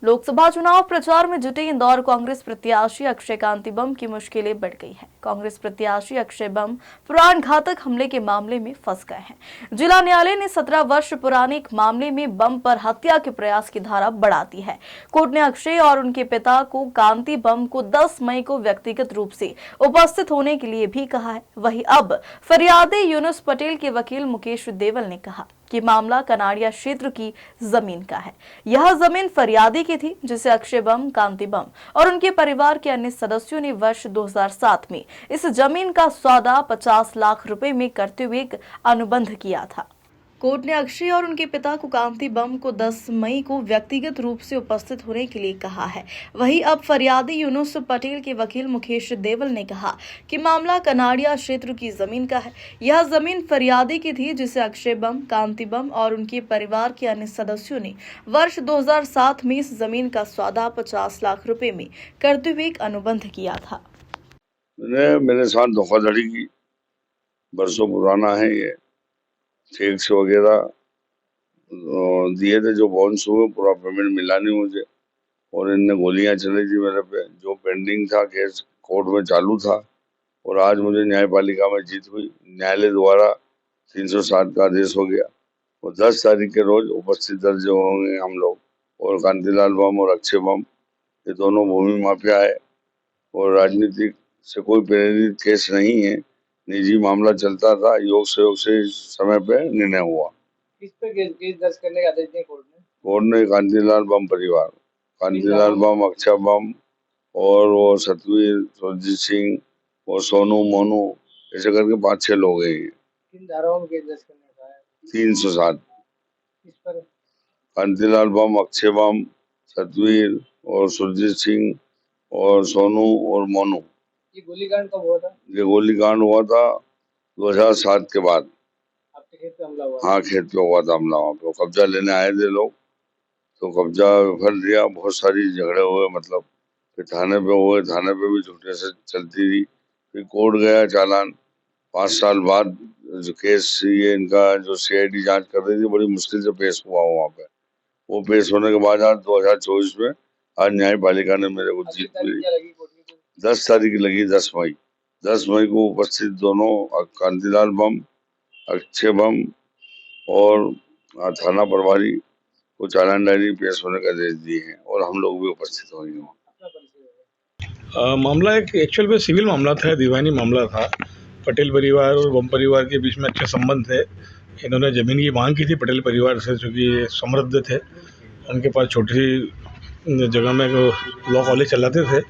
लोकसभा चुनाव प्रचार में जुटे इंदौर कांग्रेस प्रत्याशी अक्षय कांति बम की मुश्किलें बढ़ गई हैं। कांग्रेस प्रत्याशी अक्षय बम प्राण घातक हमले के मामले में फंस गए हैं। जिला न्यायालय ने 17 वर्ष पुराने एक मामले में बम पर हत्या के प्रयास की धारा बढ़ा दी है। कोर्ट ने अक्षय और उनके पिता को कांति बम को 10 मई को व्यक्तिगत रूप से उपस्थित होने के लिए भी कहा है। वहीं अब फरियादी यूनुस पटेल के वकील मुकेश देवल ने कहा कि मामला कनाड़िया क्षेत्र की जमीन का है। यह जमीन फरियादी की थी, जिसे अक्षय बम, कांति बम और उनके परिवार के अन्य सदस्यों ने वर्ष 2007 में इस जमीन का सौदा 50 लाख रुपए में करते हुए एक अनुबंध किया था। कोर्ट ने अक्षय और उनके पिता को कांति बम को 10 मई को व्यक्तिगत रूप से उपस्थित होने के लिए कहा है। वहीं अब फरियादी यूनुस पटेल के वकील मुकेश देवल ने कहा कि मामला कनाड़िया क्षेत्र की जमीन का है। यह जमीन फरियादी की थी, जिसे अक्षय बम, कांति बम और उनके परिवार के अन्य सदस्यों ने वर्ष 2007 में इस जमीन का सौदा 50 लाख रुपए में करते हुए एक अनुबंध किया था। मेरे साथ धोखाधड़ी की, बरसों पुराना है ये, चेक्स वगैरह दिए थे, जो बाउंस हुए, पूरा पेमेंट मिला नहीं मुझे, और इनने गोलियां चलाई थी मेरे पे। जो पेंडिंग था केस कोर्ट में चालू था, और आज मुझे न्यायपालिका में जीत हुई। न्यायालय द्वारा 307 का आदेश हो गया, और 10 तारीख के रोज उपस्थित दर्ज होंगे हम लोग। और कांतिलाल बम और अक्षय बम ये दोनों भूमि माफिया है, और राजनीतिक से कोई प्रेरित केस नहीं है। निजी मामला चलता था, योग से इस समय पे निर्णय हुआ। किस पे केस दर्ज करने का आदेश दिया कोर्ट ने? कोर्ट ने कांतिलाल बम परिवार, कांतिलाल बम, अक्षय बम और वो सतवीर, सुरजीत सिंह और सोनू, मोनू, ऐसे करके 5-6 लोग हैं। किन धाराओं में केस दर्ज करने का है? 307। किस पर? कांतिलाल बम, अक्षय बम, सतवीर और सुरजीत सिंह और सोनू और मोनू। ये गोलीकांड कब हुआ था? ये गोलीकांड हुआ था 2007 के बाद। आपके खेत पे हमला हुआ? हाँ, खेत पे हुआ था हमला। वहाँ पे कब्जा लेने आए थे लोग, तो कब्जा कर लिया। बहुत सारी झगड़े हुए, मतलब फिर थाने पे हुए, थाने पे भी झूठे से चलती रही। फिर कोर्ट गया चालान, 5 साल बाद जो केस ये इनका जो CID जांच कर रही थी, बड़ी मुश्किल से पेश हुआ वहाँ पे। वो पेश होने के बाद आज 2024 में आज न्यायपालिका ने मेरे को जीत मिली। 10 तारीख लगी, 10 मई। 10 मई को उपस्थित दोनों कांतिलाल बम, अक्षय बम और थाना प्रभारी को चालान डायरी पेश होने का आदेश दिए हैं, और हम लोग भी उपस्थित होंगे। मामला एक एक्चुअल में सिविल मामला था, दीवानी मामला था। पटेल परिवार और बम परिवार के बीच में अच्छे संबंध थे। इन्होंने ज़मीन की मांग की थी पटेल परिवार से, चूँकि समृद्ध थे, उनके पास छोटी सी जगह में लॉ कॉलेज चलाते थे।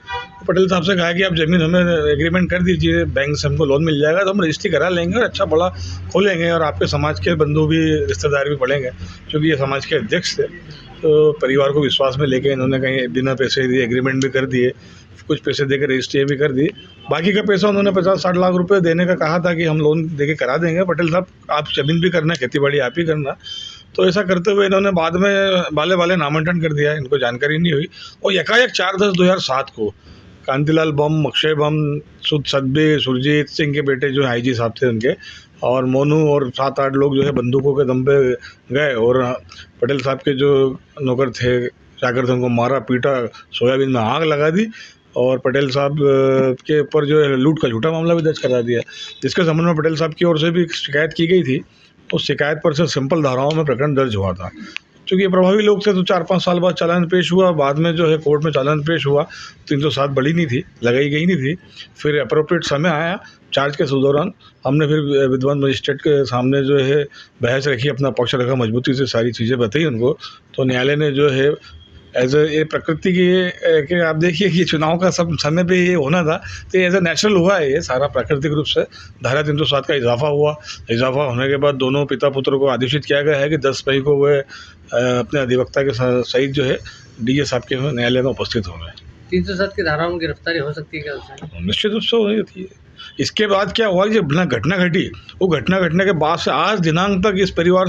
पटेल साहब से कहा कि आप ज़मीन हमें एग्रीमेंट कर दीजिए, बैंक से हमको लोन मिल जाएगा तो हम रजिस्ट्री करा लेंगे और अच्छा बड़ा खोलेंगे, और आपके समाज के बंधु भी, रिश्तेदार भी पड़ेंगे, क्योंकि ये समाज के अध्यक्ष थे। तो परिवार को विश्वास में लेके इन्होंने कहीं बिना पैसे दिए एग्रीमेंट भी कर दिए, कुछ पैसे देकर रजिस्ट्री भी कर दी। बाकी का पैसा उन्होंने 50-60 लाख रुपए देने का कहा था कि हम लोन देके करा देंगे, पटेल साहब आप ज़मीन भी करना, खेती बाड़ी आप ही करना। तो ऐसा करते हुए इन्होंने बाद में बाले नामांकन कर दिया, इनको जानकारी नहीं हुई। और एकाएक 4/10/2007 को कांतिलाल बम, अक्षय बम, सतबीर, सुरजीत सिंह के बेटे जो IG साहब थे उनके, और मोनू और 7-8 लोग जो है बंदूकों के दम पे गए, और पटेल साहब के जो नौकर थे जाकर थे उनको मारा, पीटा, सोयाबीन में आग लगा दी, और पटेल साहब के ऊपर जो है लूट का झूठा मामला भी दर्ज करा दिया, जिसके संबंध में पटेल साहब की ओर से भी शिकायत की गई थी। उस शिकायत पर से सिंपल धाराओं में प्रकरण दर्ज हुआ था। चूँकि ये प्रभावी लोग थे तो 4-5 साल बाद चालान पेश हुआ। बाद में जो है कोर्ट में चालान पेश हुआ, 307 बड़ी नहीं थी, लगाई गई नहीं थी। फिर अप्रोप्रिएट समय आया चार्ज के दौरान, हमने फिर विद्वान मजिस्ट्रेट के सामने जो है बहस रखी, अपना पक्ष रखा, मजबूती से सारी चीज़ें बताई उनको। तो न्यायालय ने जो है एज ए प्रकृति की कि आप देखिए कि चुनाव का सब समय पे ये होना था, तो एज ए नेचुरल हुआ है ये सारा प्राकृतिक रूप से। धारा 307 का इजाफा हुआ। इजाफा होने के बाद दोनों पिता पुत्र को आदेशित किया गया है कि 10 मई को वह अपने अधिवक्ता के सहित जो है DA साहब के न्यायालय में उपस्थित होंगे। 307 की धाराओं में गिरफ्तारी हो सकती है क्या उससे? निश्चित रूप से हो रही है। इसके बाद क्या हुआ, जब घटना घटी, वो घटना घटने के बाद से आज दिनांक तक इस परिवार,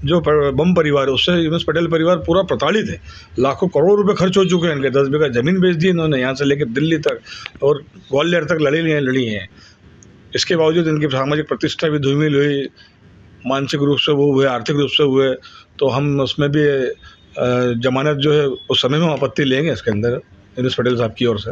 जो बम परिवार, उससे यूनुस पटेल परिवार पूरा प्रताड़ित है। लाखों करोड़ रुपए खर्च हो चुके हैं इनके। 10 बीघा ज़मीन बेच दी इन्होंने, यहाँ से लेकर दिल्ली तक और ग्वालियर तक लड़ी हैं। इसके बावजूद इनकी सामाजिक प्रतिष्ठा भी धूमिल हुई, मानसिक रूप से वो हुए, आर्थिक रूप से हुए। तो हम उसमें भी जमानत जो है उस समय में हम आपत्ति लेंगे इसके अंदर यूनुस पटेल साहब की ओर से।